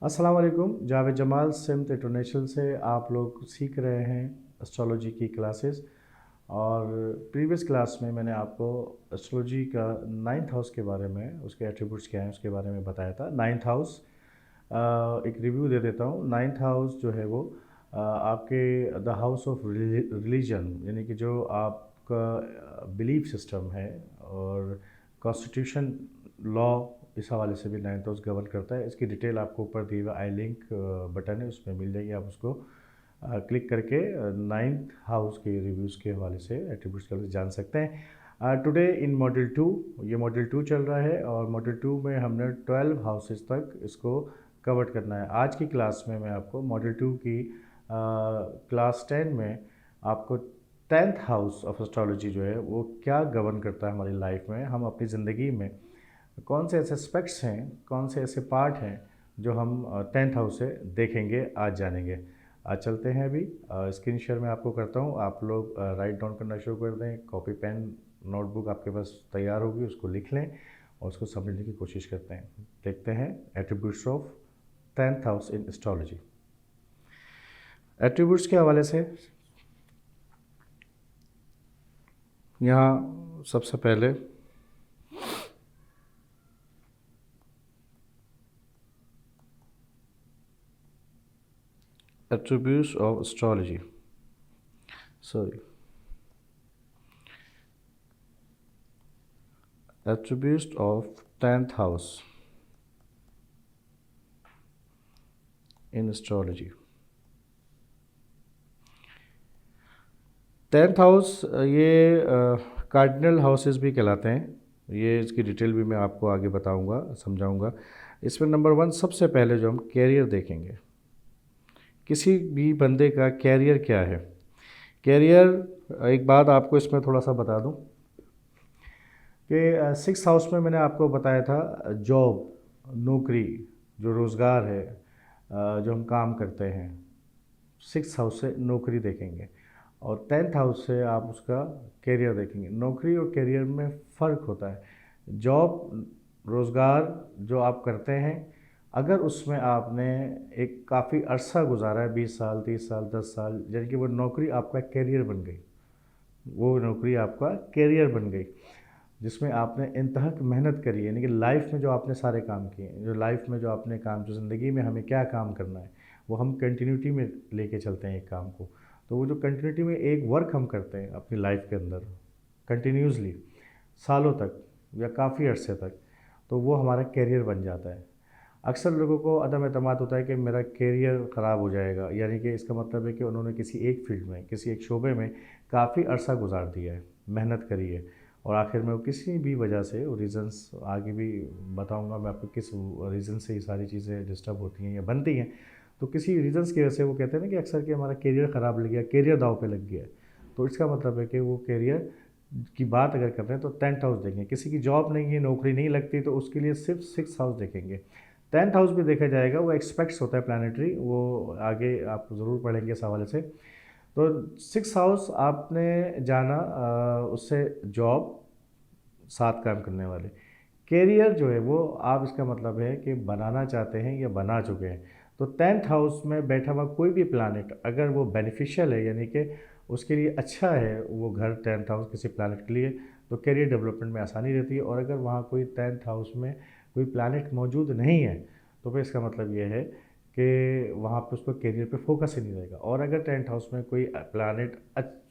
अस्सलाम वालेकुम। जावेद जमाल सिमत इंटरनेशनल से आप लोग सीख रहे हैं एस्ट्रोलॉजी की क्लासेस। और प्रीवियस क्लास में मैंने आपको एस्ट्रोलॉजी का नाइन्थ हाउस के बारे में, उसके एट्रीब्यूट्स क्या हैं उसके बारे में बताया था। नाइन्थ हाउस, एक रिव्यू दे देता हूँ। नाइन्थ हाउस जो है वो आपके द हाउस ऑफ रिलीजन, यानी कि जो आपका बिलीफ सिस्टम है और कॉन्स्टिट्यूशन लॉ, इस हवाले से भी नाइन्थ हाउस गवर्न करता है। इसकी डिटेल आपको ऊपर दिए हुआ आई लिंक बटन है, उसमें मिल जाएगी। आप उसको क्लिक करके नाइन्थ हाउस के रिव्यूज़ के हवाले से, एट्रीब्यूट्स के हवाले से जान सकते हैं। टुडे इन मॉडल 2, ये मॉडल 2 चल रहा है और मॉडल 2 में हमने 12 हाउसेस तक इसको कवर करना है। आज की क्लास में मैं आपको मॉडल 2 की क्लास 10 में आपको 10th हाउस ऑफ एस्ट्रोलॉजी जो है वो क्या गवर्न करता है हमारी लाइफ में, हम अपनी ज़िंदगी में कौन से ऐसे एस्पेक्ट्स हैं, कौन से ऐसे पार्ट हैं जो हम 10th हाउस से देखेंगे, आज जानेंगे। आज चलते हैं। अभी स्क्रीन शेयर मैं आपको करता हूँ, आप लोग राइट डाउन करना शुरू कर दें। कॉपी पेन नोटबुक आपके पास तैयार होगी, उसको लिख लें और उसको समझने की कोशिश करते हैं। देखते हैं attributes of 10th house in astrology. Attributes के हवाले से यहाँ सबसे पहले attributes of astrology, sorry, attributes of 10th house in astrology। 10th house ये कार्डिनल हाउसेस भी कहलाते हैं। ये इसकी डिटेल भी मैं आपको आगे बताऊंगा, समझाऊंगा। इसमें नंबर 1 सबसे पहले जो हम कैरियर देखेंगे, किसी भी बंदे का कैरियर क्या है। कैरियर, एक बात आपको इसमें थोड़ा सा बता दूं कि 6th हाउस में मैंने आपको बताया था जॉब, नौकरी, जो रोज़गार है, जो हम काम करते हैं। 6th हाउस से नौकरी देखेंगे और 10th हाउस से आप उसका कैरियर देखेंगे। नौकरी और कैरियर में फ़र्क होता है। जॉब, रोज़गार जो आप करते हैं, अगर उसमें आपने एक काफ़ी अरसा गुजारा है, 20 साल, 30 साल, 10 साल, यानी कि वो नौकरी आपका कैरियर बन गई। वो नौकरी आपका कैरियर बन गई जिसमें आपने इंतहक मेहनत करी, यानी कि लाइफ में जो आपने सारे काम किए, जो लाइफ में जो आपने काम, जो ज़िंदगी में हमें क्या काम करना है, वो हम कंटिन्यूटी में लेके चलते हैं एक काम को। तो वो जो कंटिन्यूटी में एक वर्क हम करते हैं अपनी लाइफ के अंदर कंटिन्यूसली, सालों तक या काफ़ी अरसे तक, तो वो हमारा कैरियर बन जाता है। अक्सर लोगों को अदम एतमाद होता है कि मेरा कैरियर ख़राब हो जाएगा, यानी कि इसका मतलब है कि उन्होंने किसी एक फील्ड में, किसी एक शोबे में काफ़ी अरसा गुजार दिया है, मेहनत करी है और आखिर में वो किसी भी वजह से, वो रीज़न्स आगे भी बताऊंगा मैं आपको किस रीज़न से ये सारी चीज़ें डिस्टर्ब होती हैं या बनती हैं। तो किसी रीज़न्स की वजह से वो कहते हैं ना कि अक्सर कि हमारा कैरियर ख़राब लग गया, कैरियर दाव पे लग गया है। तो इसका मतलब है कि वो कैरियर की बात अगर कर रहे हैं तो 10th हाउस देखेंगे। किसी की जॉब नहीं है, नौकरी नहीं लगती, तो उसके लिए सिर्फ 6th हाउस देखेंगे। 10th हाउस भी देखा जाएगा, वो एक्सपेक्ट्स होता है प्लानिटरी, वो आगे आप ज़रूर पढ़ेंगे इस हवाले से। तो 6th हाउस आपने जाना, उससे जॉब, साथ काम करने वाले। कैरियर जो है वो आप, इसका मतलब है कि बनाना चाहते हैं या बना चुके हैं। तो 10th हाउस में बैठा हुआ कोई भी प्लानट अगर वो बेनिफिशियल है, यानी कि उसके लिए अच्छा है वो घर, 10th हाउस किसी प्लानट के लिए, तो कैरियर डेवलपमेंट में आसानी रहती है। और अगर वहाँ कोई 10th हाउस में कोई प्लानट मौजूद नहीं है, तो फिर इसका मतलब ये है कि वहाँ पे उसको कैरियर पे फोकस ही नहीं रहेगा। और अगर 10th हाउस में कोई प्लानट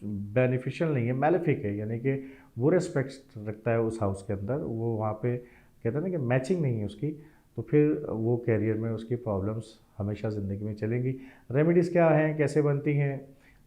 बेनिफिशियल नहीं है, मैलेफिक है, यानी कि वो रेस्पेक्ट रखता है उस हाउस के अंदर, वो वहाँ पे कहते हैं ना कि मैचिंग नहीं है उसकी, तो फिर वो कैरियर में उसकी प्रॉब्लम्स हमेशा ज़िंदगी में चलेंगी। रेमेडीज़ क्या हैं, कैसे बनती हैं,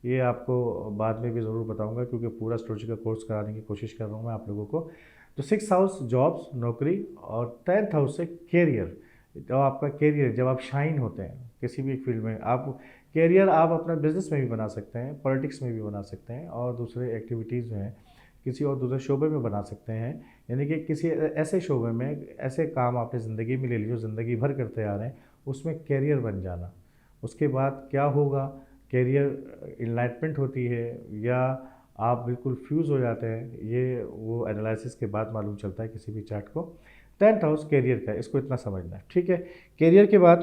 ये आपको बाद में भी ज़रूर बताऊंगा, क्योंकि पूरा एस्ट्रोलॉजी का कोर्स कराने की कोशिश कर रहा हूँ मैं आप लोगों को। तो 6th हाउस जॉब्स, नौकरी, और 10th हाउस से कैरियर। जब आपका कैरियर, जब आप शाइन होते हैं किसी भी फील्ड में, आप कैरियर आप अपना बिजनेस में भी बना सकते हैं, पॉलिटिक्स में भी बना सकते हैं, और दूसरे एक्टिविटीज़ जो हैं किसी और दूसरे शोबे में बना सकते हैं। यानी कि किसी ऐसे शोबे में, ऐसे काम आपने ज़िंदगी में ले लिए जो ज़िंदगी भर करते आ रहे हैं, उसमें कैरियर बन जाना। उसके बाद क्या होगा, कैरियर इनलाइटमेंट होती है या आप बिल्कुल फ्यूज़ हो जाते हैं, ये वो एनालिसिस के बाद मालूम चलता है किसी भी चार्ट को। 10th हाउस कैरियर का है, इसको इतना समझना है, ठीक है। कैरियर के बाद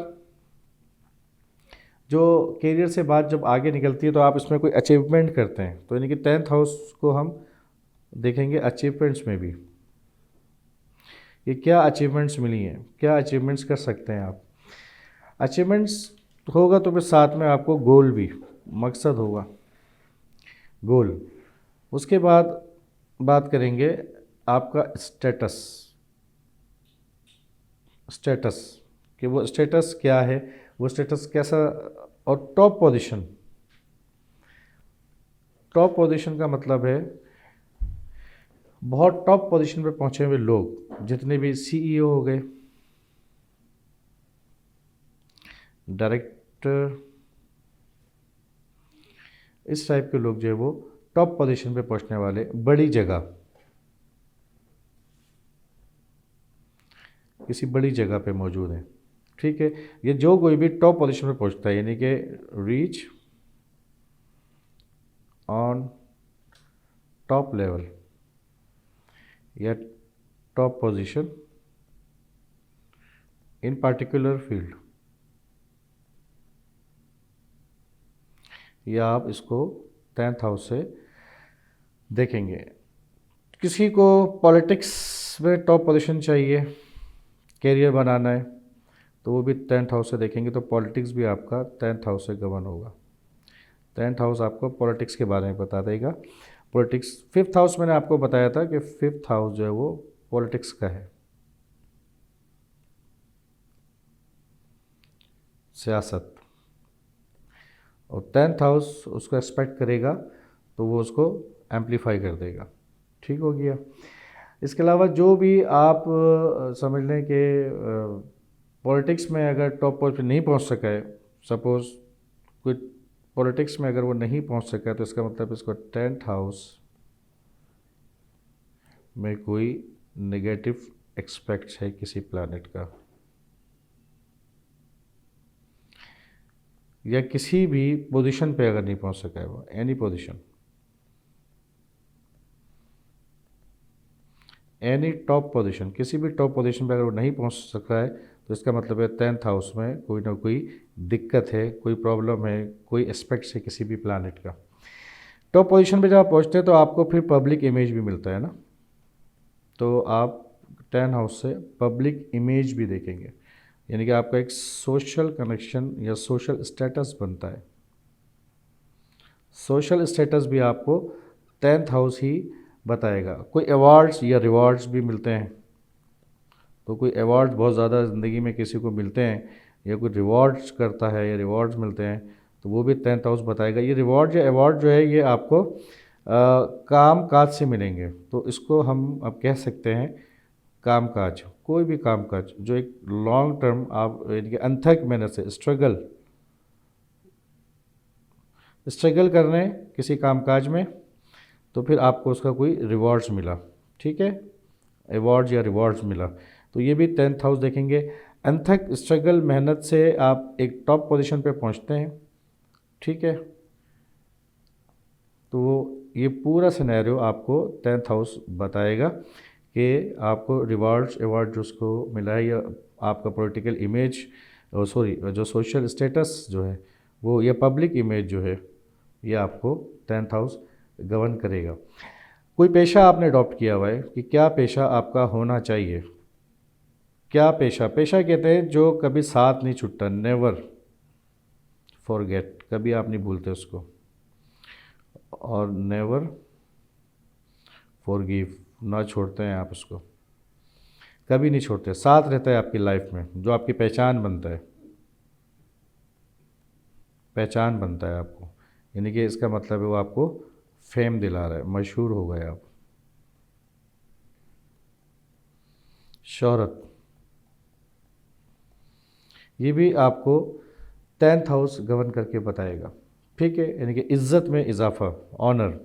जो कैरियर से बात जब आगे निकलती है तो आप इसमें कोई अचीवमेंट करते हैं, तो यानी कि 10th हाउस को हम देखेंगे अचीवमेंट्स में भी, ये क्या अचीवमेंट्स मिली हैं, क्या अचीवमेंट्स कर सकते हैं आप। अचीवमेंट्स होगा तो फिर साथ में आपको गोल भी, मकसद होगा, गोल। उसके बाद बात करेंगे आपका स्टेटस, स्टेटस कि वो स्टेटस क्या है, वो स्टेटस कैसा। और टॉप पोजीशन, टॉप पोजीशन का मतलब है बहुत टॉप पोजीशन पे पहुंचे हुए लोग, जितने भी सीईओ हो गए, डायरेक्टर, इस टाइप के लोग जो है वो टॉप पोजीशन पे पहुंचने वाले, बड़ी जगह, किसी बड़ी जगह पे मौजूद हैं, ठीक है। ये जो कोई भी टॉप पोजीशन पे पहुंचता है, यानी कि रीच ऑन टॉप लेवल या top position in particular field, या आप इसको 10th हाउस से देखेंगे। किसी को पॉलिटिक्स में टॉप पोजीशन चाहिए, कैरियर बनाना है, तो वो भी 10th हाउस से देखेंगे, तो पॉलिटिक्स भी आपका 10th हाउस से गवर्न होगा। 10th हाउस आपको पॉलिटिक्स के बारे में बता देगा। पॉलिटिक्स 5th हाउस मैंने आपको बताया था कि 5th हाउस जो है वो पॉलिटिक्स का है, सियासत, और 10th हाउस उसको एक्सपेक्ट करेगा तो वो उसको एम्पलीफाई कर देगा, ठीक हो गया। इसके अलावा जो भी आप समझ लें कि पॉलिटिक्स में अगर टॉप पोस्ट पे नहीं पहुंच सका है, सपोज़ कोई पॉलिटिक्स में अगर वो नहीं पहुंच सका है, तो इसका मतलब इसको 10th हाउस में कोई नेगेटिव एक्सपेक्ट है किसी प्लैनेट का, या किसी भी पोजीशन पे अगर नहीं पहुंच सका है वो, any position, any top position, किसी भी टॉप पोजीशन पे अगर वो नहीं पहुंच सका है, तो इसका मतलब है 10th हाउस में कोई ना कोई दिक्कत है, कोई प्रॉब्लम है, कोई एस्पेक्ट्स है किसी भी प्लैनेट का। टॉप पोजीशन पे जब आप पहुंचते हैं तो आपको फिर पब्लिक इमेज भी मिलता है ना, तो आप 10th हाउस से पब्लिक इमेज भी देखेंगे, यानी कि आपका एक सोशल कनेक्शन या सोशल स्टेटस बनता है। सोशल स्टेटस भी आपको 10th हाउस ही बताएगा। कोई अवार्ड्स या रिवॉर्ड्स भी मिलते हैं, तो कोई अवार्ड्स बहुत ज़्यादा ज़िंदगी में किसी को मिलते हैं, या कोई रिवॉर्ड्स करता है या रिवॉर्ड्स मिलते हैं, तो वो भी 10th हाउस बताएगा। ये रिवॉर्ड या अवार्ड जो है ये आपको काम काज से मिलेंगे, तो इसको हम अब कह सकते हैं काम काज, कोई भी काम काज जो एक लॉन्ग टर्म आप यानी कि अनथक मेहनत से स्ट्रगल कर रहे हैं किसी कामकाज में, तो फिर आपको उसका कोई रिवॉर्ड्स मिला, ठीक है, अवार्ड्स या रिवॉर्ड्स मिला, तो ये भी 10th हाउस देखेंगे। अनथक स्ट्रगल मेहनत से आप एक टॉप पोजीशन पे पहुंचते हैं, ठीक है, तो ये पूरा सिनेरियो आपको 10th हाउस बताएगा कि आपको रिवॉर्ड्स अवार्ड जो उसको मिला है, या आपका पॉलिटिकल इमेज, सॉरी जो सोशल स्टेटस जो है वो, या पब्लिक इमेज जो है, ये आपको 10th हाउस गवर्न करेगा। कोई पेशा आपने अडॉप्ट किया हुआ है कि क्या पेशा आपका होना चाहिए, क्या पेशा, पेशा कहते हैं जो कभी साथ नहीं छूटता, नेवर फॉरगेट, कभी आप नहीं भूलते उसको, और नेवर फॉरगिव, ना छोड़ते हैं आप उसको, कभी नहीं छोड़ते, साथ रहता है आपकी लाइफ में, जो आपकी पहचान बनता है, पहचान बनता है आपको, यानी कि इसका मतलब है वो आपको फेम दिला रहा है, मशहूर हो गए आप, शोहरत, ये भी आपको 10th हाउस गवर्न करके बताएगा, ठीक है, यानी कि इज्जत में इजाफा, ऑनर,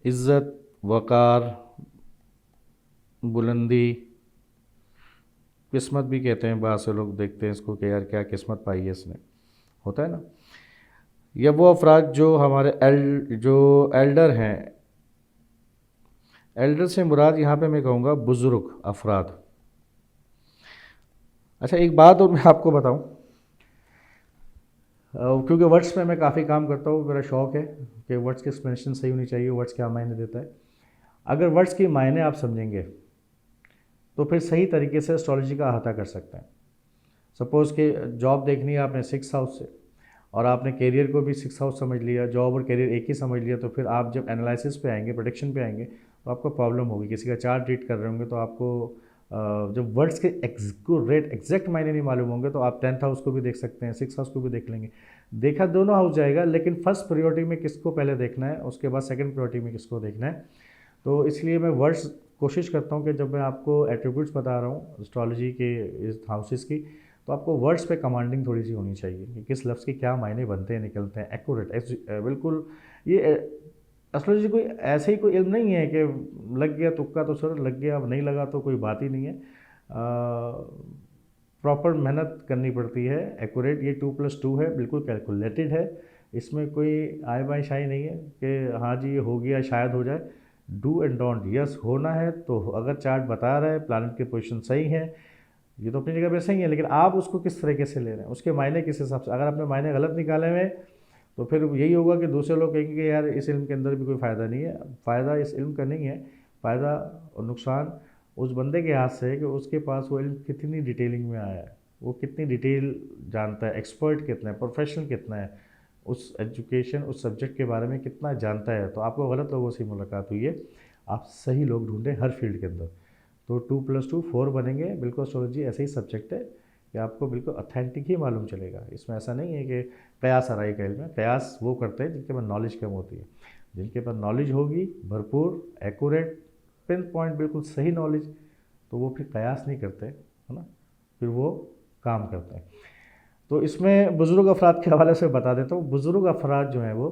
इज्जत, वक़ार, बुलंदी, किस्मत भी कहते हैं, बहुत से लोग देखते हैं इसको कि यार क्या किस्मत पाई है इसने, होता है ना। या वो अफराद जो हमारे जो एल्डर हैं, एल्डर से मुराद यहाँ पे मैं कहूँगा बुज़ुर्ग अफराद। अच्छा, एक बात और मैं आपको बताऊं, क्योंकि वर्ड्स में मैं काफ़ी काम करता हूँ, मेरा शौक़ है कि वर्ड्स की एक्सप्लेनेशन सही होनी चाहिए, वर्ड्स क्या मायने देता है। अगर वर्ड्स के मायने आप समझेंगे तो फिर सही तरीके से एस्ट्रोलॉजी का अहाता कर सकते हैं। सपोज़ कि जॉब देखनी है आपने 6 हाउस से, और आपने करियर को भी 6 हाउस समझ लिया, जॉब और करियर एक ही समझ लिया, तो फिर आप जब एनालिसिस पे आएंगे, प्रोडिक्शन पे आएंगे, तो आपको प्रॉब्लम होगी। किसी का चार्ट रीड कर रहे होंगे तो आपको जब वर्ड्स के एक्यूरेट एग्जैक्ट मायने नहीं मालूम होंगे, तो आप 10th हाउस को भी देख सकते हैं, 6 हाउस को भी देख लेंगे। देखा दोनों हाउस जाएगा, लेकिन फर्स्ट प्रायोरिटी में किसको पहले देखना है, उसके बाद सेकंड प्रायोरिटी में किसको देखना है। तो इसलिए मैं वर्ड्स कोशिश करता हूँ कि जब मैं आपको एट्रीब्यूट्स बता रहा हूँ एस्ट्रोलॉजी के इस हाउसेस की, तो आपको वर्ड्स पे कमांडिंग थोड़ी सी होनी चाहिए कि किस लफ्ज़ के क्या मायने बनते हैं, निकलते हैं, एक्यूरेट बिल्कुल। ये एस्ट्रोलॉजी कोई ऐसे ही कोई इल्म नहीं है कि लग गया तुक्का तो सर लग गया, अब नहीं लगा तो कोई बात ही नहीं है। प्रॉपर मेहनत करनी पड़ती है। एक्यूरेट, ये 2+2 है, बिल्कुल कैलकुलेटेड है। इसमें कोई आय बाय शाई नहीं है कि हाँ जी ये हो गया शायद हो जाए। डू एंड डोंट, यस होना है तो अगर चार्ट बता रहा है प्लानट की पोजीशन सही है, ये तो अपनी जगह पे सही है, लेकिन आप उसको किस तरीके से ले रहे हैं, उसके मायने किस हिसाब से। अगर आपने मायने गलत निकाले हुए तो फिर यही होगा कि दूसरे लोग कहेंगे कि यार इस इल्म के अंदर भी कोई फ़ायदा नहीं है। फ़ायदा इस इल्म का नहीं है, फ़ायदा और नुकसान उस बंदे के हाथ से है कि उसके पास वो इल्म कितनी डिटेलिंग में आया है, वो कितनी डिटेल जानता है, एक्सपर्ट कितना है, प्रोफेशनल कितना है, उस एजुकेशन उस सब्जेक्ट के बारे में कितना जानता है। तो आपको गलत लोगों से मुलाकात हुई है, आप सही लोग ढूंढें हर फील्ड के अंदर, तो 2+2 4 बनेंगे। बिल्कुल एस्ट्रोलॉजी ऐसे ही सब्जेक्ट है कि आपको बिल्कुल ऑथेंटिक ही मालूम चलेगा। इसमें ऐसा नहीं है कि कयास आराई का इल्म है। कयास वो करते हैं जिनके पास नॉलेज कम होती है। जिनके पास नॉलेज होगी भरपूर, एक्यूरेट, पिन पॉइंट बिल्कुल सही नॉलेज, तो वो फिर कयास नहीं करते, है ना, फिर वो काम करते हैं। तो इसमें बुज़ुर्ग अफराद के हवाले से बता देता हूँ। बुज़ुर्ग अफराद जो हैं वो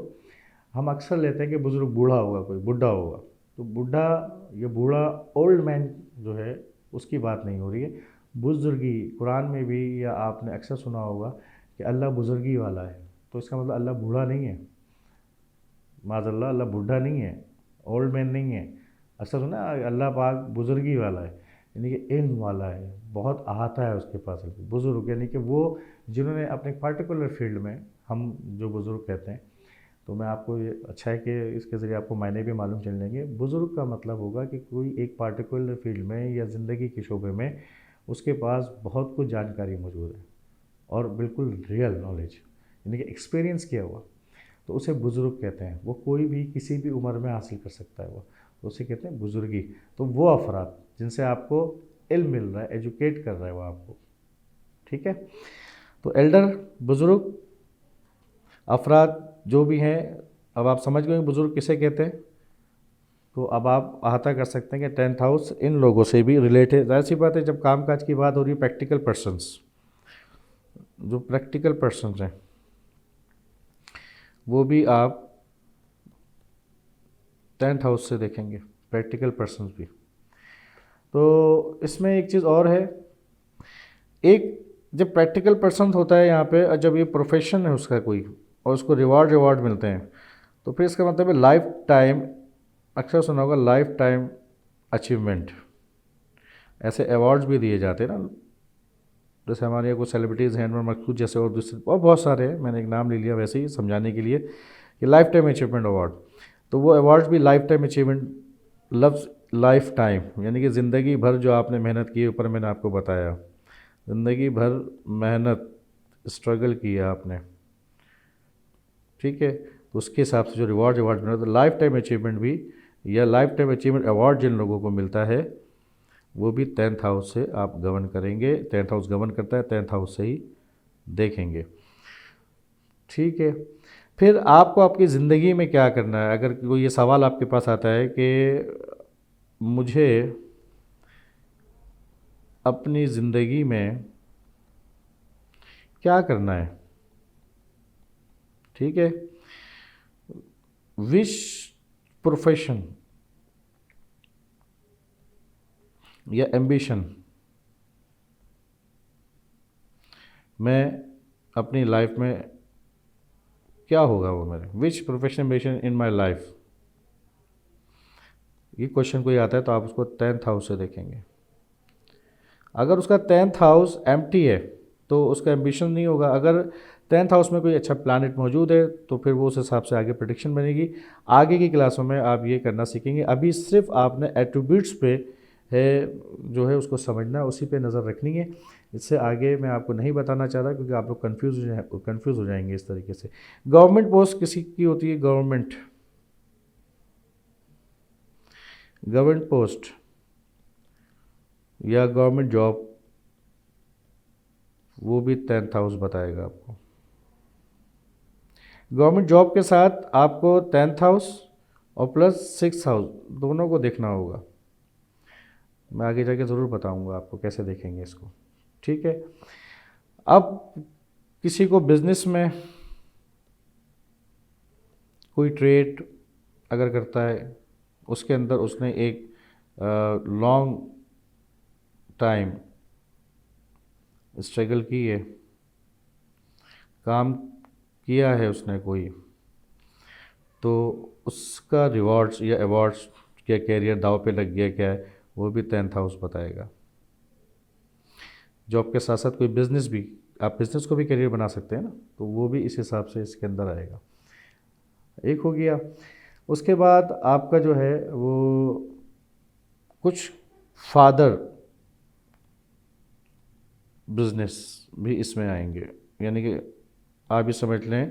हम अक्सर लेते हैं कि बुज़ुर्ग बूढ़ा होगा, कोई बुढ़ा होगा, तो बूढ़ा, ये बूढ़ा ओल्ड मैन जो है उसकी बात नहीं हो रही है। बुजुर्गी कुरान में भी, या आपने अक्सर सुना होगा कि अल्लाह बुजुर्गी वाला है, तो इसका मतलब अल्लाह बूढ़ा नहीं है, माज़अल्लाह अल्लाह बूढ़ा नहीं है, ओल्ड मैन नहीं है। अक्सर सुना अल्लाह पाक बुजुर्गी वाला है, यानी कि इल्म वाला है, बहुत अहाता है उसके पास। बुज़ुर्ग यानी कि वो जिन्होंने अपने पर्टिकुलर फील्ड में, हम जो बुज़ुर्ग कहते हैं, तो मैं आपको ये अच्छा है कि इसके ज़रिए आपको मायने भी मालूम चल जाएंगे। बुज़ुर्ग का मतलब होगा कि कोई एक पार्टिकुलर फील्ड में या ज़िंदगी के शोबे में उसके पास बहुत कुछ जानकारी मौजूद है, और बिल्कुल रियल नॉलेज, यानी कि एक्सपीरियंस किया हुआ, तो उसे बुज़ुर्ग कहते हैं। वो कोई भी किसी भी उम्र में हासिल कर सकता है वो, तो उसे कहते हैं बुज़ुर्गी। तो वो अफराद जिनसे आपको इल्म मिल रहा है, एजुकेट कर रहा है वो आपको, ठीक है। तो एल्डर, बुज़ुर्ग अफराद जो भी हैं, अब आप समझ गए बुज़ुर्ग किसे कहते हैं। तो अब आप अहाता कर सकते हैं कि 10th हाउस इन लोगों से भी रिलेटेड। ज़ाहिर सी बात है, जब कामकाज की बात हो रही है, प्रैक्टिकल पर्सन्स, जो प्रैक्टिकल पर्सन्स हैं वो भी आप 10th हाउस से देखेंगे, प्रैक्टिकल पर्सन्स भी। तो इसमें एक चीज़ और है, एक जब प्रैक्टिकल पर्सन होता है यहाँ पे, जब ये प्रोफेशन है उसका कोई, और उसको रिवार्ड मिलते हैं, तो फिर इसका मतलब है लाइफ टाइम, अक्सर सुना होगा लाइफ टाइम अचीवमेंट, ऐसे अवार्ड्स भी दिए जाते हैं ना। जैसे हमारे यहाँ कुछ सेलिब्रिटीज़ हैं, अनवर मकसूद जैसे, और दूसरे और बहुत सारे हैं, मैंने एक नाम ले लिया वैसे ही समझाने के लिए, कि लाइफ टाइम अचीवमेंट अवार्ड। तो वो अवार्ड्स भी लाइफ टाइम अचीवमेंट, लफ्ज़ लाइफ टाइम यानी कि ज़िंदगी भर जो आपने मेहनत की, ऊपर मैंने आपको बताया, ज़िंदगी भर मेहनत स्ट्रगल किया आपने, ठीक है, तो उसके हिसाब से जो अवार्ड मिलता है। तो लाइफ टाइम अचीवमेंट भी, या लाइफ टाइम अचीवमेंट अवार्ड जिन लोगों को मिलता है, वो भी 10th हाउस से आप गवर्न करेंगे। 10th हाउस गवर्न करता है, 10th हाउस से ही देखेंगे, ठीक है। फिर आपको आपकी ज़िंदगी में क्या करना है। अगर कोई ये सवाल आपके पास आता है कि मुझे अपनी ज़िंदगी में क्या करना है, ठीक है, विश प्रोफेशन या एम्बिशन मैं अपनी लाइफ में क्या होगा वो मेरे, which profession ambition in my life, ये क्वेश्चन कोई आता है तो आप उसको 10th हाउस से देखेंगे। अगर उसका 10th हाउस एम्प्टी है तो उसका एम्बिशन नहीं होगा। अगर 10th हाउस में कोई अच्छा प्लानिट मौजूद है तो फिर वो उस हिसाब से आगे प्रेडिक्शन बनेगी। आगे की क्लासों में आप ये करना सीखेंगे। अभी सिर्फ आपने एट्रीब्यूट्स पे है जो है उसको समझना है, उसी पे नज़र रखनी है। इससे आगे मैं आपको नहीं बताना चाह रहा क्योंकि आप लोग कन्फ्यूज़ हो जाएंगे इस तरीके से। गवर्नमेंट पोस्ट किसी की होती है, गवर्नमेंट पोस्ट या गवर्नमेंट जॉब, वो भी 10th हाउस बताएगा आपको। गवर्नमेंट जॉब के साथ आपको 10th हाउस और प्लस 6th हाउस दोनों को देखना होगा। मैं आगे जाके ज़रूर बताऊंगा आपको कैसे देखेंगे इसको, ठीक है। अब किसी को बिजनेस में कोई ट्रेड अगर करता है, उसके अंदर उसने एक लॉन्ग टाइम स्ट्रगल की है, काम किया है उसने कोई, तो उसका रिवॉर्ड्स या अवार्ड्स क्या कैरियर दाव पे लग गया क्या है, वो भी 10th हाउस बताएगा। जॉब के साथ साथ कोई बिज़नेस भी, आप बिज़नेस को भी करियर बना सकते हैं ना, तो वो भी इस हिसाब से इसके अंदर आएगा। एक हो गया। उसके बाद आपका जो है वो कुछ फादर बिजनेस भी इसमें आएंगे, यानी कि आप ये समझ लें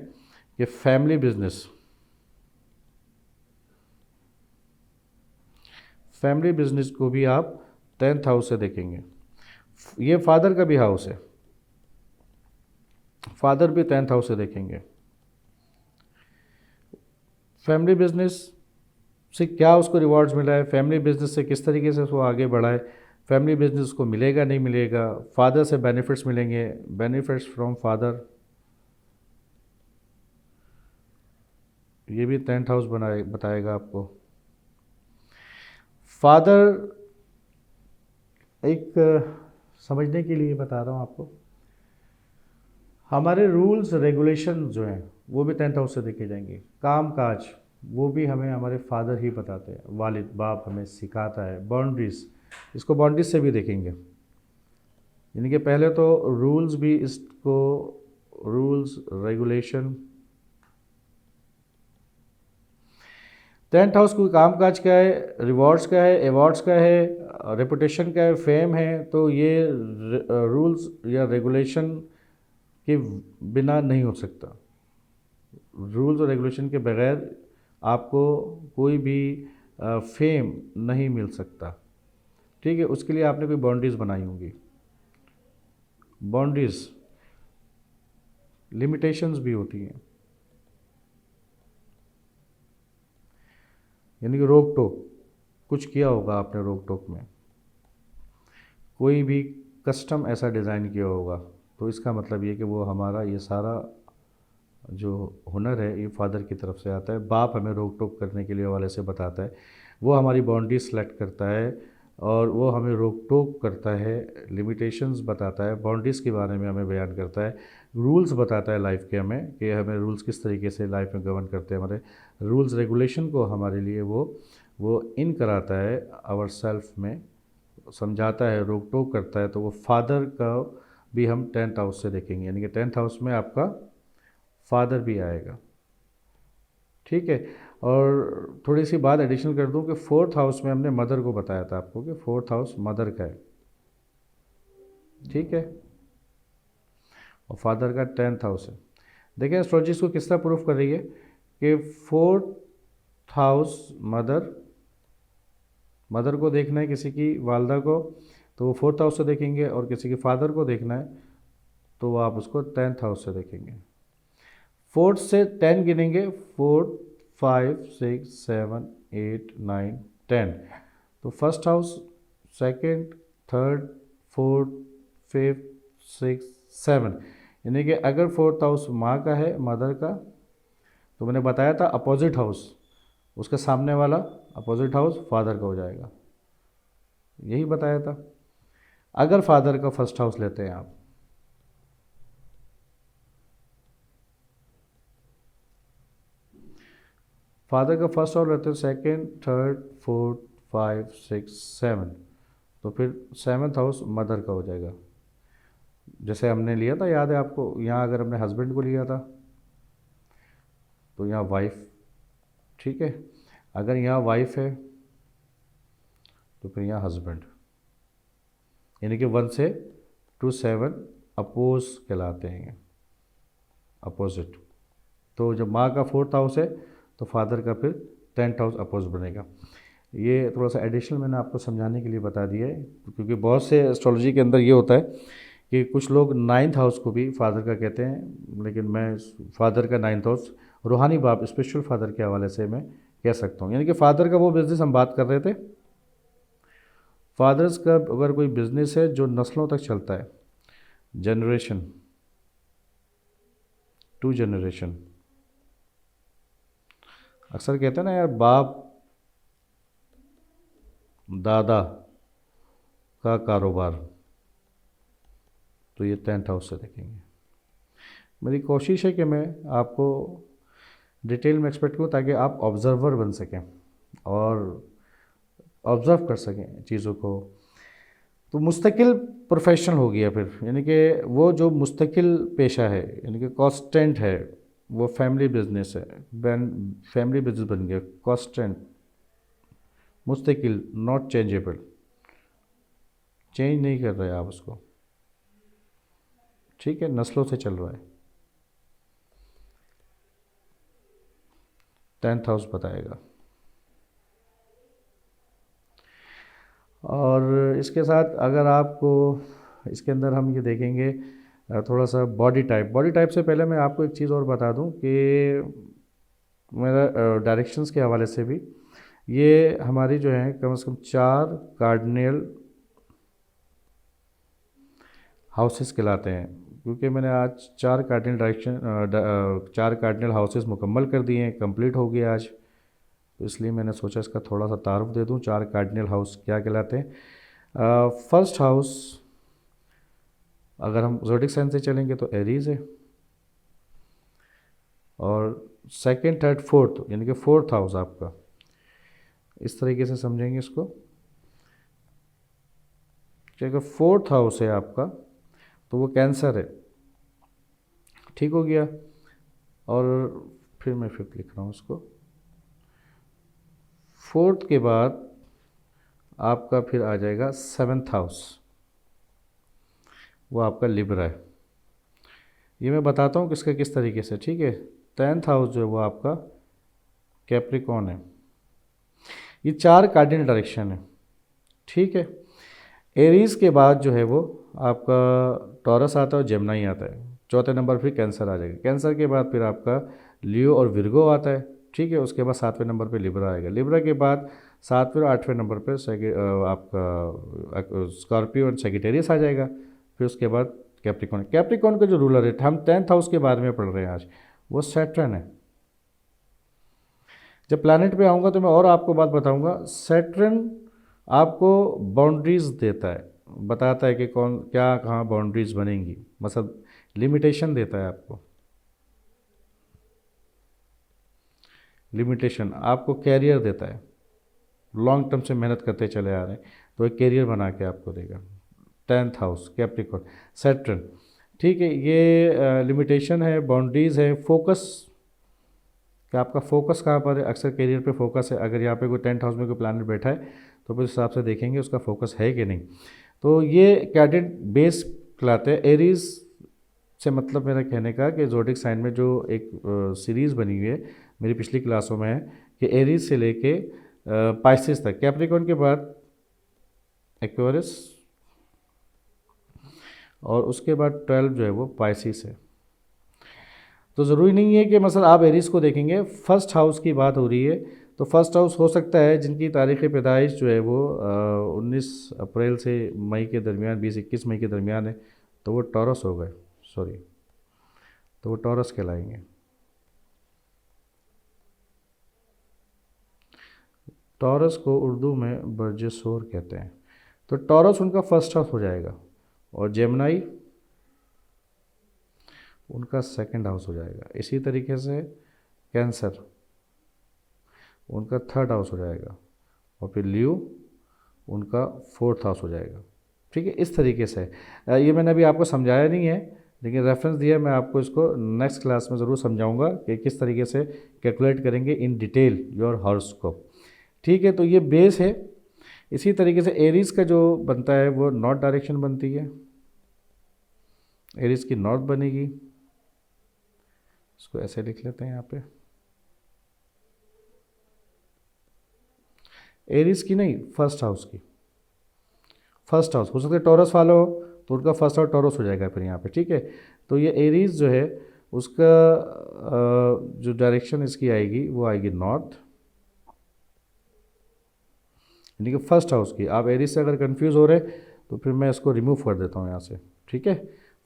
कि फैमिली बिजनेस, फैमिली बिजनेस को भी आप 10th हाउस से देखेंगे। ये फादर का भी हाउस है, फादर भी 10th हाउस से देखेंगे। फैमिली बिजनेस से क्या उसको रिवॉर्ड्स मिला है, फैमिली बिजनेस से किस तरीके से उसको आगे बढ़ाए, फैमिली बिजनेस को मिलेगा नहीं मिलेगा, फादर से बेनिफिट्स मिलेंगे, बेनिफिट्स फ्रॉम फादर, ये भी 10th हाउस बनाए बताएगा आपको। फादर एक समझने के लिए बता रहा हूँ आपको, हमारे रूल्स रेगुलेशन जो हैं वो भी 10th हाउस से देखे जाएंगे। काम काज वो भी हमें हमारे फादर ही बताते हैं, वालिद बाप हमें सिखाता है। बाउंड्रीज, इसको बाउंड्रीज से भी देखेंगे, यानी कि पहले तो रूल्स भी इसको, रूल्स रेगुलेशन, 10th हाउस कोई काम काज का है, रिवॉर्ड्स का है, अवार्ड्स का है, रेपुटेशन का है, फेम है, तो ये रूल्स या रेगुलेशन के बिना नहीं हो सकता। रूल्स और रेगुलेशन के बगैर आपको कोई भी फेम नहीं मिल सकता, ठीक है। उसके लिए आपने कोई बाउंड्रीज बनाई होंगी। बाउंड्रीज, लिमिटेशंस भी होती हैं, यानी कि रोक टोक, कुछ किया होगा आपने रोक टोक में, कोई भी कस्टम ऐसा डिज़ाइन किया होगा, तो इसका मतलब ये कि वो हमारा ये सारा जो हुनर है ये फादर की तरफ से आता है। बाप हमें रोक टोक करने के लिए वाले से बताता है, वो हमारी बाउंड्री सेलेक्ट करता है और वो हमें रोक टोक करता है, लिमिटेशंस बताता है, बाउंड्रीज़ के बारे में हमें बयान करता है, रूल्स बताता है लाइफ के हमें कि हमें रूल्स किस तरीके से लाइफ में गवर्न करते हैं। हमारे रूल्स रेगुलेशन को हमारे लिए वो इन कराता है आवर सेल्फ में, समझाता है, रोक टोक करता है। तो वो फादर का भी हम 10th हाउस से देखेंगे, यानी कि 10th हाउस में आपका फादर भी आएगा, ठीक है। और थोड़ी सी बात एडिशनल कर दूं कि 4th हाउस में हमने मदर को बताया था आपको कि 4th हाउस मदर का है, ठीक है, और फादर का 10th हाउस है। देखिए एस्ट्रोलॉजी इसको किस तरह प्रूफ कर रही है कि 4th हाउस मदर, मदर को देखना है किसी की वालदा को तो वो 4th हाउस से देखेंगे, और किसी के फादर को देखना है तो वो आप उसको 10th हाउस से देखेंगे। 4th से 10 गिनेंगे, 4, 5, 6, 7, 8, 9, 10, तो first house, second, third, fourth, fifth, six, 7, यानी कि अगर 4th हाउस माँ का है, मदर का, तो मैंने बताया था अपोजिट हाउस, उसके सामने वाला अपोजिट हाउस फादर का हो जाएगा, यही बताया था। अगर फादर का फर्स्ट हाउस लेते हैं आप, फादर का फर्स्ट हाउस लेते हैं, सेकंड, थर्ड, फोर्थ, 5, 6, 7, तो फिर 7th हाउस मदर का हो जाएगा। जैसे हमने लिया था, याद है आपको, यहाँ अगर हमने हस्बैंड को लिया था तो यहाँ वाइफ, ठीक है। अगर यहाँ वाइफ है तो फिर यहाँ हस्बैंड, यानी कि 1 से 2 7 अपोज कहलाते हैं, अपोजिट। तो जब माँ का 4th हाउस है तो फादर का फिर 10th हाउस अपोज बनेगा। ये थोड़ा सा एडिशनल मैंने आपको समझाने के लिए बता दिया है, क्योंकि बहुत से एस्ट्रोलॉजी के अंदर ये होता है कि कुछ लोग 9th हाउस को भी फादर का कहते हैं, लेकिन मैं फादर का 9th हाउस रूहानी बाप, स्पिरिचुअल फादर के हवाले से मैं कह सकता हूँ। यानी कि फादर का वो बिज़नेस हम बात कर रहे थे, फादर्स का अगर कोई बिज़नेस है जो नस्लों तक चलता है, जनरेशन टू जनरेशन। अक्सर कहते हैं ना यार, बाप दादा का कारोबार, तो ये 10th हाउस से देखेंगे। मेरी कोशिश है कि मैं आपको डिटेल में एक्सपेक्ट करूँ ताकि आप ऑब्ज़र्वर बन सकें और ऑब्ज़र्व कर सकें चीज़ों को। तो मुस्तकिल प्रोफेशनल हो गया फिर, यानी कि वो जो मुस्तकिल पेशा है, यानी कि कांस्टेंट है, वो फैमिली बिजनेस है, फैमिली बिजनेस बन गया, कांस्टेंट, मुस्तकिल, नॉट चेंजेबल, चेंज नहीं कर रहे आप उसको, ठीक है, नस्लों से चल रहा है। 10th हाउस बताएगा। और इसके साथ अगर आपको इसके अंदर हम ये देखेंगे थोड़ा सा बॉडी टाइप से पहले मैं आपको एक चीज़ और बता दूं कि मेरा डायरेक्शंस के हवाले से भी ये हमारी जो है कम से कम 4 कार्डिनल हाउसेस कहलाते हैं, क्योंकि मैंने आज 4 कार्डिनल डायरेक्शन 4 कार्डिनल हाउसेस मुकम्मल कर दिए हैं, कंप्लीट हो गया आज। तो इसलिए मैंने सोचा इसका थोड़ा सा तारुफ दे दूं, 4 कार्डिनल हाउस क्या कहलाते हैं। फर्स्ट हाउस अगर हम ज़ोडिक साइन से चलेंगे तो एरीज है, और सेकंड, थर्ड, फोर्थ, यानी कि 4th हाउस आपका, इस तरीके से समझेंगे इसको कि अगर 4th हाउस है आपका तो वो कैंसर है, ठीक हो गया। और फिर मैं फिर लिख रहा हूँ इसको, 4th के बाद आपका फिर आ जाएगा 7th हाउस, वो आपका लिब्रा है। ये मैं बताता हूँ किसका किस तरीके से, ठीक है। 10th हाउस जो है वो आपका कैप्रिकॉन है। ये 4 कार्डिनल डायरेक्शन है, ठीक है। एरीज के बाद जो है वो आपका टॉरस आता है और जेमिनी आता है। चौथे नंबर फिर कैंसर आ जाएगा। कैंसर के बाद फिर आपका लियो और विर्गो आता है, ठीक है। उसके बाद 7वें नंबर पे लिब्रा आएगा। लिब्रा के बाद 7वें और 8वें नंबर पे आपका स्कॉर्पियो और सेजिटेरियस आ जाएगा। फिर उसके बाद कैप्रिकॉन। कैप्रिकॉन का जो रूलर है, हम 10th हाउस के बारे में पढ़ रहे हैं आज, वो सैटर्न है। जब प्लैनेट पे आऊँगा तो मैं और आपको बात बताऊँगा। सैटर्न आपको बाउंड्रीज़ देता है, बताता है कि कौन क्या कहाँ बाउंड्रीज़ बनेंगी, मतलब लिमिटेशन देता है आपको। लिमिटेशन आपको कैरियर देता है, लॉन्ग टर्म से मेहनत करते चले आ रहे हैं तो एक कैरियर बना के आपको देगा। 10th हाउस कैप्रिकॉन, सैटर्न, ठीक है। ये लिमिटेशन है, बाउंड्रीज़ है, फोकस, कि आपका फोकस कहाँ पर है। अक्सर करियर पे फोकस है। अगर यहाँ पे कोई 10th हाउस में कोई प्लैनेट बैठा है तो फिर उस हिसाब से देखेंगे उसका फोकस है कि नहीं। तो ये कैडेट बेस कहलाते हैं। एरीज से मतलब मेरा कहने का कि ज़ोडिक साइन में जो एक सीरीज़ बनी हुई है मेरी पिछली क्लासों में है कि एरीज से लेके पाइसेस तक, कैप्रिकॉन के बाद एक्वेरियस, और उसके बाद 12 जो है वो पाइसिस है। तो ज़रूरी नहीं है कि मतलब आप एरीज को देखेंगे। फर्स्ट हाउस की बात हो रही है तो फर्स्ट हाउस हो सकता है जिनकी तारीख़ पैदाइश जो है वो 19 अप्रैल से मई के दरमियान, 20-21 मई के दरमियान है, तो वो टॉरस हो गए, सॉरी, तो वो टॉरस कहलाएंगे। टॉरस को उर्दू में बर्जसोर कहते हैं। तो टॉरस उनका फर्स्ट हाउस हो जाएगा, और जेमिनी उनका सेकंड हाउस हो जाएगा। इसी तरीके से कैंसर उनका थर्ड हाउस हो जाएगा, और फिर लियो उनका 4th हाउस हो जाएगा। ठीक है, इस तरीके से ये मैंने अभी आपको समझाया नहीं है, लेकिन रेफरेंस दिया, मैं आपको इसको नेक्स्ट क्लास में ज़रूर समझाऊंगा कि किस तरीके से कैलकुलेट करेंगे इन डिटेल योर हॉरोस्कोप। ठीक है, तो ये बेस है। इसी तरीके से एरीज का जो बनता है वो नॉर्थ डायरेक्शन बनती है, एरीज की नॉर्थ बनेगी, इसको ऐसे लिख लेते हैं यहाँ पे। एरीज की नहीं, फर्स्ट हाउस की, फर्स्ट हाउस हो सकता है टॉरस वाला हो तो उनका फर्स्ट हाउस टॉरस हो जाएगा फिर यहाँ पे। ठीक है, तो ये एरीज जो है उसका जो डायरेक्शन इसकी आएगी वो आएगी नॉर्थ, यानी कि फर्स्ट हाउस की। आप एरीज से अगर कंफ्यूज हो रहे तो फिर मैं इसको रिमूव कर देता हूँ यहाँ से। ठीक है,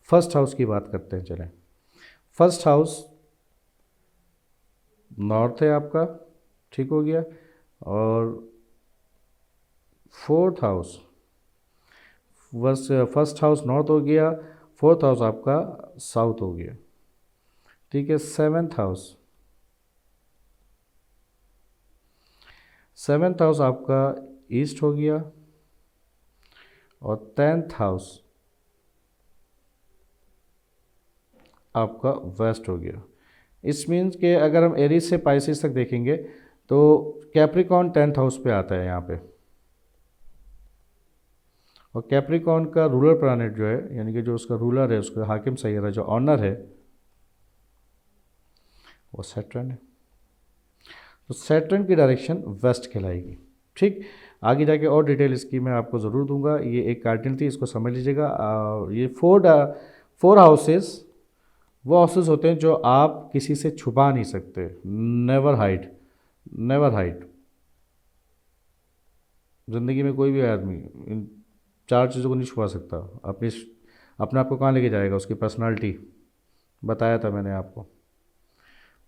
फर्स्ट हाउस की बात करते हैं। चलें, फर्स्ट हाउस नॉर्थ है आपका, ठीक हो गया। और फोर्थ हाउस, बस फर्स्ट हाउस नॉर्थ हो गया, फोर्थ हाउस आपका साउथ हो गया। ठीक है, सेवेंथ हाउस, सेवेंथ हाउस आपका ईस्ट हो गया, और 10th हाउस आपका वेस्ट हो गया। इस मीन्स के अगर हम एरीज से पाइसिस तक देखेंगे तो कैप्रिकॉन 10th हाउस पे आता है यहाँ पे, और कैप्रिकॉन का रूलर प्लैनेट जो है, यानी कि जो उसका रूलर है, उसका हाकिम सैयरा जो ऑनर है, वो सैटर्न है। तो सैटर्न की डायरेक्शन वेस्ट कहलाएगी। ठीक, आगे जाके और डिटेल इसकी मैं आपको ज़रूर दूंगा। ये एक कार्टन थी, इसको समझ लीजिएगा। ये फोर हाउसेस वो हाउसेस होते हैं जो आप किसी से छुपा नहीं सकते, नेवर हाइड, नेवर हाइड। ज़िंदगी में कोई भी आदमी इन 4 चीज़ों को नहीं छुपा सकता। अपने आप को कहाँ लेके जाएगा, उसकी पर्सनालिटी बताया था मैंने आपको,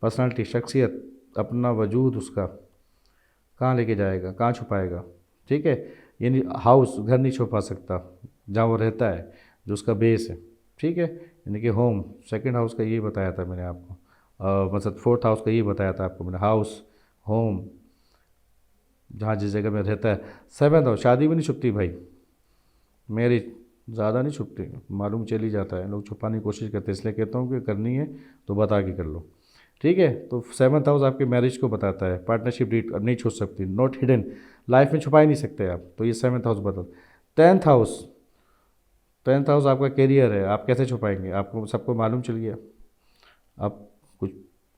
पर्सनालिटी, शख्सियत, अपना वजूद, उसका कहाँ लेके जाएगा, कहाँ छुपाएगा। ठीक है, यानी हाउस, घर नहीं छुपा सकता जहाँ वो रहता है, जो उसका बेस है। ठीक है, यानी कि होम, सेकंड हाउस का यही बताया था मैंने आपको, मतलब फोर्थ हाउस का यही बताया था आपको मैंने, हाउस, होम, जहाँ जिस जगह में रहता है। सेवन्थ हाउस, शादी भी नहीं छुपती भाई, मैरिज ज़्यादा नहीं छुपती, मालूम चल ही जाता है, लोग छुपाने की कोशिश करते हैं। इसलिए कहता हूँ कि करनी है तो बता के कर लो। ठीक है, तो 7th हाउस आपके मैरिज को बताता है, पार्टनरशिप डीट नहीं छूट सकती, नॉट हिडन, लाइफ में छुपा ही नहीं सकते आप, तो ये 7th हाउस बता। 10th हाउस, 10th हाउस आपका करियर है, आप कैसे छुपाएंगे, आपको सबको मालूम चल गया, आप कुछ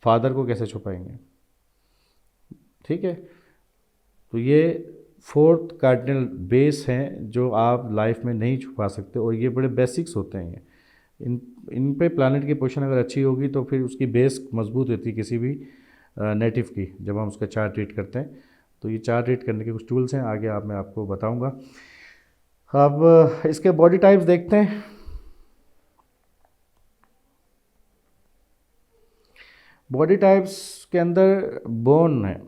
फादर को कैसे छुपाएंगे। ठीक है, तो ये 4th कार्डिनल बेस हैं जो आप लाइफ में नहीं छुपा सकते, और ये बड़े बेसिक्स होते हैं। इन पे प्लानट की पोजीशन अगर अच्छी होगी तो फिर उसकी बेस मजबूत होती है किसी भी नेटिव की, जब हम उसका चार्ट रीड करते हैं। तो ये चार्ट रीड करने के कुछ टूल्स हैं, आगे मैं आपको बताऊंगा। अब इसके बॉडी टाइप्स देखते हैं। बॉडी टाइप्स के अंदर बोन है,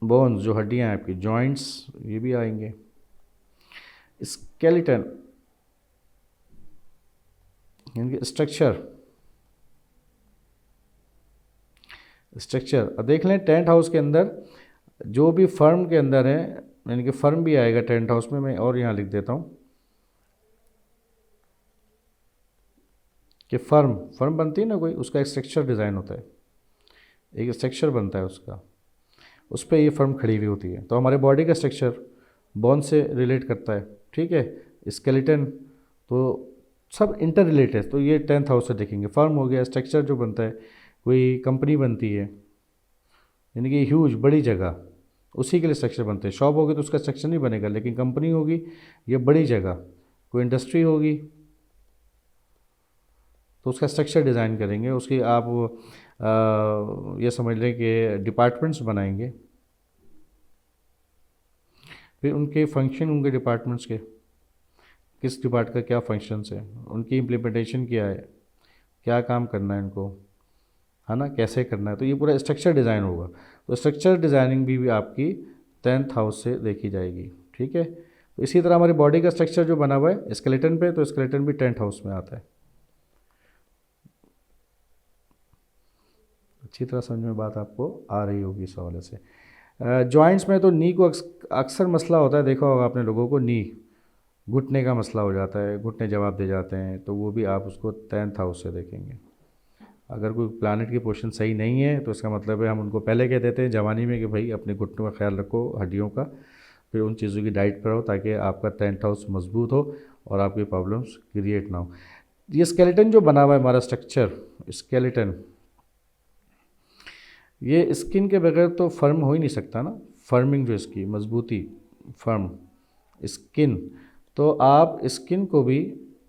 बोन्स जो हड्डियां हैं आपकी, जॉइंट्स, ये भी आएंगे। स्केलेटन यानी कि स्ट्रक्चर, स्ट्रक्चर। अब देख लें 10th हाउस के अंदर जो भी फर्म के अंदर है, यानी कि फर्म भी आएगा 10th हाउस में। मैं और यहाँ लिख देता हूँ कि फर्म, फर्म बनती है ना कोई, उसका एक स्ट्रक्चर डिज़ाइन होता है, एक स्ट्रक्चर बनता है उसका, उस पर ये फर्म खड़ी हुई होती है। तो हमारे बॉडी का स्ट्रक्चर बोन से रिलेट करता है। ठीक है, स्केलेटन, तो सब इंटर रिलेटेड। तो ये 10th हाउस से देखेंगे। फर्म हो गया, स्ट्रक्चर जो बनता है, कोई कंपनी बनती है, यानी कि ह्यूज बड़ी जगह, उसी के लिए स्ट्रक्चर बनते हैं। शॉप होगी तो उसका स्ट्रक्चर नहीं बनेगा, लेकिन कंपनी होगी ये बड़ी जगह, कोई इंडस्ट्री होगी तो उसका स्ट्रक्चर डिज़ाइन करेंगे। उसकी आप ये समझ लें कि डिपार्टमेंट्स बनाएंगे, फिर उनके फंक्शन, उनके डिपार्टमेंट्स के, किस डिपार्ट का क्या फंक्शंस है, उनकी इम्प्लीमेंटेशन क्या है, क्या काम करना है इनको, है ना, कैसे करना है। तो ये पूरा स्ट्रक्चर डिज़ाइन होगा। तो स्ट्रक्चर डिज़ाइनिंग भी आपकी 10th हाउस से देखी जाएगी। ठीक है, तो इसी तरह हमारी बॉडी का स्ट्रक्चर जो बना हुआ है स्केलेटन पे, तो स्केलेटन भी 10th हाउस में आता है। अच्छी तरह समझ में बात आपको आ रही होगी इस हवाले से। जॉइंट्स में तो नी को अक्सर मसला होता है, देखा होगा आपने लोगों को, नी घुटने का मसला हो जाता है, घुटने जवाब दे जाते हैं, तो वो भी आप उसको 10th हाउस से देखेंगे। अगर कोई प्लानट की पोजीशन सही नहीं है तो इसका मतलब है हम उनको पहले कह देते हैं जवानी में कि भाई अपने घुटनों का ख्याल रखो, हड्डियों का, फिर उन चीज़ों की डाइट पर हो ताकि आपका 10th हाउस मजबूत हो और आपकी प्रॉब्लम्स क्रिएट ना हो। ये स्केलेटन जो बना हुआ है हमारा स्ट्रक्चर, स्केलेटन, ये स्किन के बगैर तो फर्म हो ही नहीं सकता ना, फर्मिंग जो इसकी मजबूती, फर्म स्किन, तो आप स्किन को भी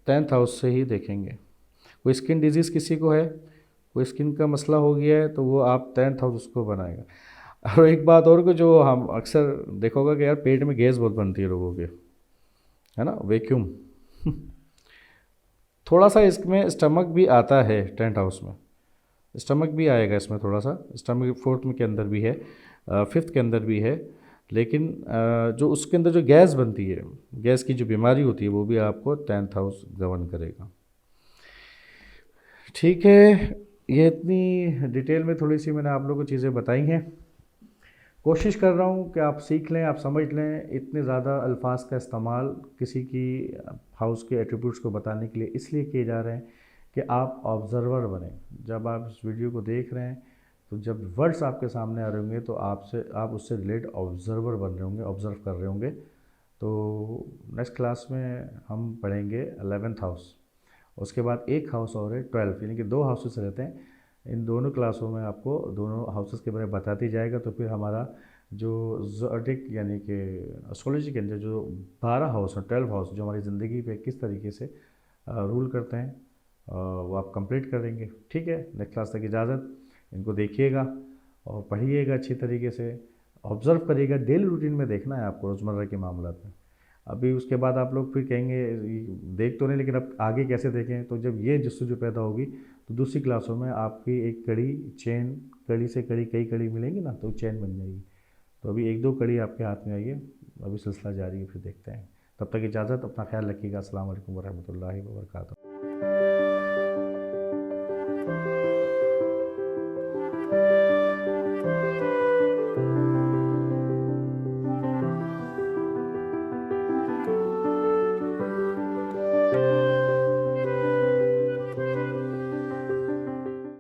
10th हाउस से ही देखेंगे। कोई स्किन डिजीज़ किसी को है, कोई स्किन का मसला हो गया है, तो वो आप 10th हाउस उसको बनाएगा। और एक बात और को जो हम अक्सर देखोगे कि यार पेट में गैस बहुत बनती है लोगों के, है ना, वैक्यूम थोड़ा सा इसमें स्टमक भी आता है 10th हाउस में, स्टमक भी आएगा इसमें थोड़ा सा, स्टमक 4th में के अंदर भी है, 5th के अंदर भी है, लेकिन जो उसके अंदर जो गैस बनती है, गैस की जो बीमारी होती है, वो भी आपको 10th हाउस गवर्न करेगा। ठीक है, ये इतनी डिटेल में थोड़ी सी मैंने आप लोगों को चीज़ें बताई हैं। कोशिश कर रहा हूँ कि आप सीख लें, आप समझ लें। इतने ज़्यादा अल्फाज का इस्तेमाल किसी की हाउस के एट्रीब्यूट्स को बताने के लिए इसलिए किए जा रहे हैं कि आप ऑब्ज़र्वर बने। जब आप इस वीडियो को देख रहे हैं तो जब वर्ड्स आपके सामने आ रहे होंगे तो आप उससे रिलेट ऑब्ज़र्वर बन रहे होंगे, ऑब्ज़र्व कर रहे होंगे। तो नेक्स्ट क्लास में हम पढ़ेंगे 11th हाउस, उसके बाद एक हाउस और है 12, यानी कि 2 हाउसेस रहते हैं। इन दोनों क्लासों में आपको दोनों हाउसेस के बारे में बताती जाएगा। तो फिर हमारा जो ज़ोडिक यानी कि एस्ट्रोलॉजी के अंदर जो 12 हाउस और 12 हाउस जो हमारी ज़िंदगी पे किस तरीके से रूल करते हैं, वो आप कंप्लीट करेंगे। ठीक है, नेक्स्ट क्लास तक इजाज़त। इनको देखिएगा और पढ़िएगा अच्छी तरीके से, ऑब्ज़र्व करिएगा, डेली रूटीन में देखना है आपको रोज़मर्रा के मामलों में। अभी उसके बाद आप लोग फिर कहेंगे देख तो नहीं, लेकिन अब आगे कैसे देखें। तो जब ये जस्तजू पैदा होगी तो दूसरी क्लासों में आपकी एक कड़ी चेन, कड़ी से कड़ी कई कड़ी मिलेंगी ना, तो चेन बन जाएगी। तो अभी 1-2 कड़ी आपके हाथ में आई है, अभी सिलसिला जारी है, फिर देखते हैं। तब तक इजाज़त, अपना ख्याल रखिएगा। अस्सलाम वालेकुम वरहमतुल्लाहि वबरकातुहू।